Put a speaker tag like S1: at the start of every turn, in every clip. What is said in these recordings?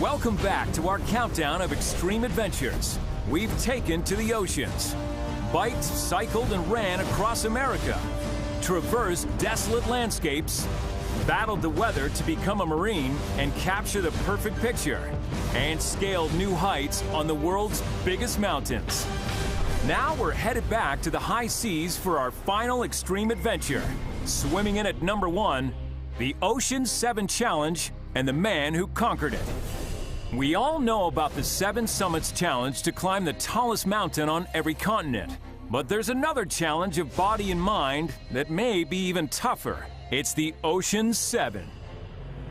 S1: Welcome back to our countdown of extreme adventures we've taken to the oceans. Biked, cycled, and ran across America. Traversed desolate landscapes. Battled the weather to become a Marine and capture the perfect picture. And scaled new heights on the world's biggest mountains. Now we're headed back to the high seas for our final extreme adventure. Swimming in at number 1, the Ocean's 7 Challenge and the man who conquered it. We all know about the 7 Summits Challenge to climb the tallest mountain on every continent. But there's another challenge of body and mind that may be even tougher. It's the Ocean's 7.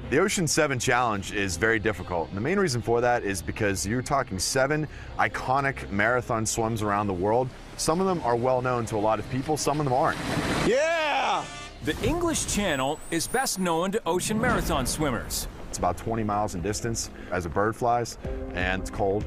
S2: The Ocean's 7 Challenge is very difficult. And the main reason for that is because you're talking 7 iconic marathon swims around the world. Some of them are well known to a lot of people, some of them aren't.
S3: Yeah!
S1: The English Channel is best known to ocean marathon swimmers.
S2: It's about 20 miles in distance as a bird flies, and it's cold.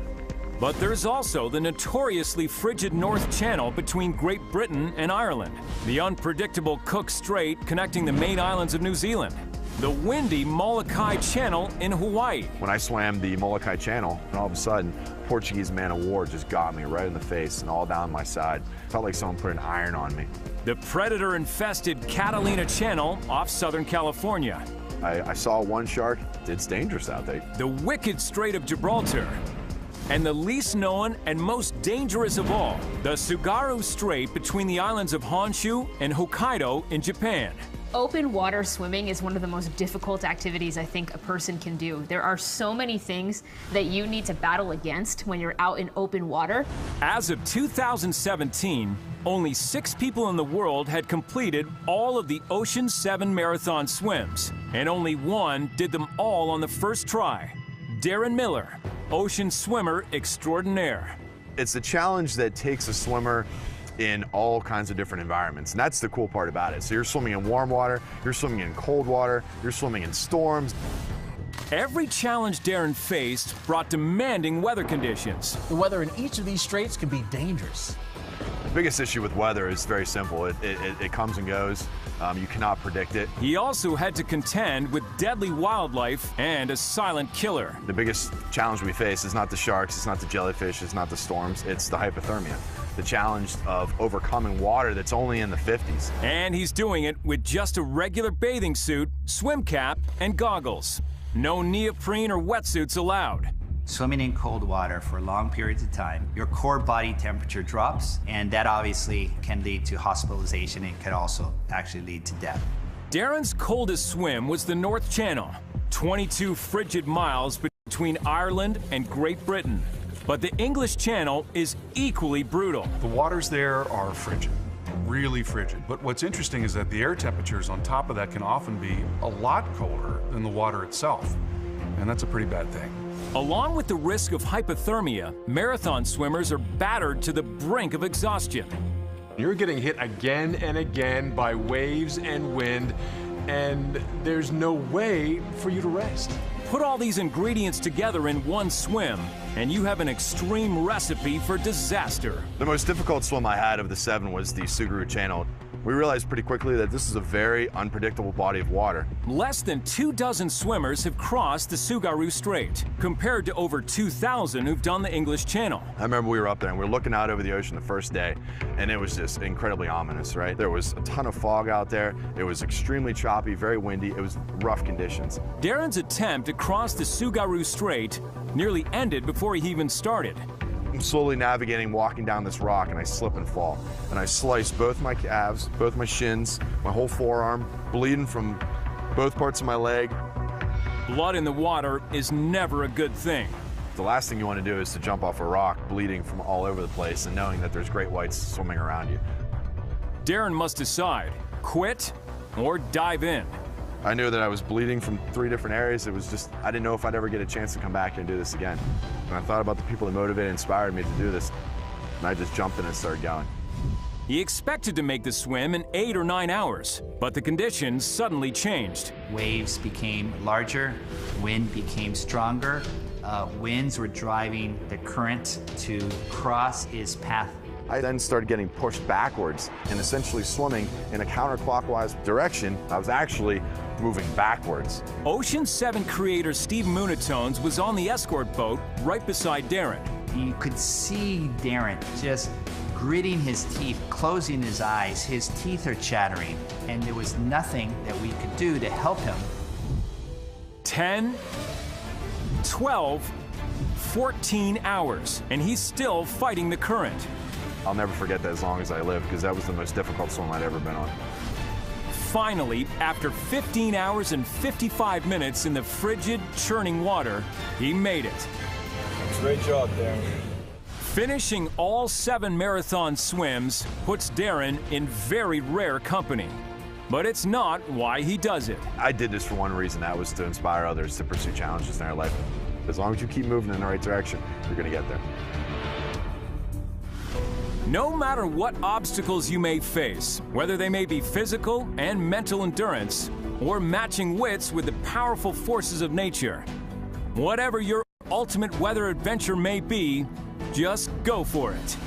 S1: But there's also the notoriously frigid North Channel between Great Britain and Ireland, the unpredictable Cook Strait connecting the main islands of New Zealand, the windy Molokai Channel in Hawaii.
S2: When I swam the Molokai Channel, and all of a sudden, Portuguese man of war just got me right in the face and all down my side. Felt like someone put an iron on me.
S1: The predator-infested Catalina Channel off Southern California.
S2: I saw one shark. It's dangerous out there.
S1: The wicked Strait of Gibraltar. And the least known and most dangerous of all, the Tsugaru Strait between the islands of Honshu and Hokkaido in Japan.
S4: Open water swimming is one of the most difficult activities I think a person can do. There are so many things that you need to battle against when you're out in open water.
S1: As of 2017, only 6 people in the world had completed all of the Ocean's 7 marathon swims, and only 1 did them all on the first try. Darren Miller, ocean swimmer extraordinaire.
S2: It's a challenge that takes a swimmer in all kinds of different environments, and that's the cool part about it. So you're swimming in warm water, you're swimming in cold water, you're swimming in storms.
S1: Every challenge Darren faced brought demanding weather conditions.
S3: The weather in each of these straits can be dangerous.
S2: The biggest issue with weather is very simple. It comes and goes. You cannot predict it.
S1: He also had to contend with deadly wildlife and a silent killer.
S2: The biggest challenge we face is not the sharks, it's not the jellyfish, it's not the storms, it's the hypothermia. The challenge of overcoming water that's only in the 50s.
S1: And he's doing it with just a regular bathing suit, swim cap, and goggles. No neoprene or wetsuits allowed.
S5: Swimming in cold water for long periods of time, your core body temperature drops, and that obviously can lead to hospitalization. It could also actually lead to death.
S1: Darren's coldest swim was the North Channel, 22 frigid miles between Ireland and Great Britain. But the English Channel is equally brutal.
S6: The waters there are frigid, really frigid. But what's interesting is that the air temperatures on top of that can often be a lot colder than the water itself. And that's a pretty bad thing.
S1: Along with the risk of hypothermia, marathon swimmers are battered to the brink of exhaustion.
S7: You're getting hit again and again by waves and wind, and there's no way for you to rest.
S1: Put all these ingredients together in one swim, and you have an extreme recipe for disaster.
S2: The most difficult swim I had of the 7 was the Tsugaru Channel. We realized pretty quickly that this is a very unpredictable body of water.
S1: Less than 24 swimmers have crossed the Tsugaru Strait, compared to over 2,000 who've done the English Channel.
S2: I remember we were up there and we were looking out over the ocean the first day, and it was just incredibly ominous, right? There was a ton of fog out there. It was extremely choppy, very windy. It was rough conditions.
S1: Darren's attempt to cross the Tsugaru Strait nearly ended before he even started.
S2: I'm slowly navigating, walking down this rock, and I slip and fall. And I slice both my calves, both my shins, my whole forearm, bleeding from both parts of my leg.
S1: Blood in the water is never a good thing.
S2: The last thing you want to do is to jump off a rock, bleeding from all over the place, and knowing that there's great whites swimming around you.
S1: Darren must decide, quit or dive in.
S2: I knew that I was bleeding from 3 different areas. It was just, I didn't know if I'd ever get a chance to come back and do this again. And I thought about the people that motivated and inspired me to do this, and I just jumped in and started going.
S1: He expected to make the swim in 8 or 9 hours, but the conditions suddenly changed.
S5: Waves became larger, wind became stronger. Winds were driving the current to cross his path.
S2: I then started getting pushed backwards and essentially swimming in a counterclockwise direction. I was actually moving backwards.
S1: Ocean 7 creator Steve Munatones was on the escort boat right beside Darren.
S5: You could see Darren just gritting his teeth, closing his eyes. His teeth are chattering, and there was nothing that we could do to help him.
S1: 10, 12, 14 hours, and he's still fighting the current.
S2: I'll never forget that as long as I live, because that was the most difficult swim I'd ever been on.
S1: Finally, after 15 hours and 55 minutes in the frigid, churning water, he made it.
S8: Great job, Darren.
S1: Finishing all 7 marathon swims puts Darren in very rare company. But it's not why he does it.
S2: I did this for one reason, that was to inspire others to pursue challenges in their life. As long as you keep moving in the right direction, you're gonna get there.
S1: No matter what obstacles you may face, whether they may be physical and mental endurance, or matching wits with the powerful forces of nature, whatever your ultimate weather adventure may be, just go for it.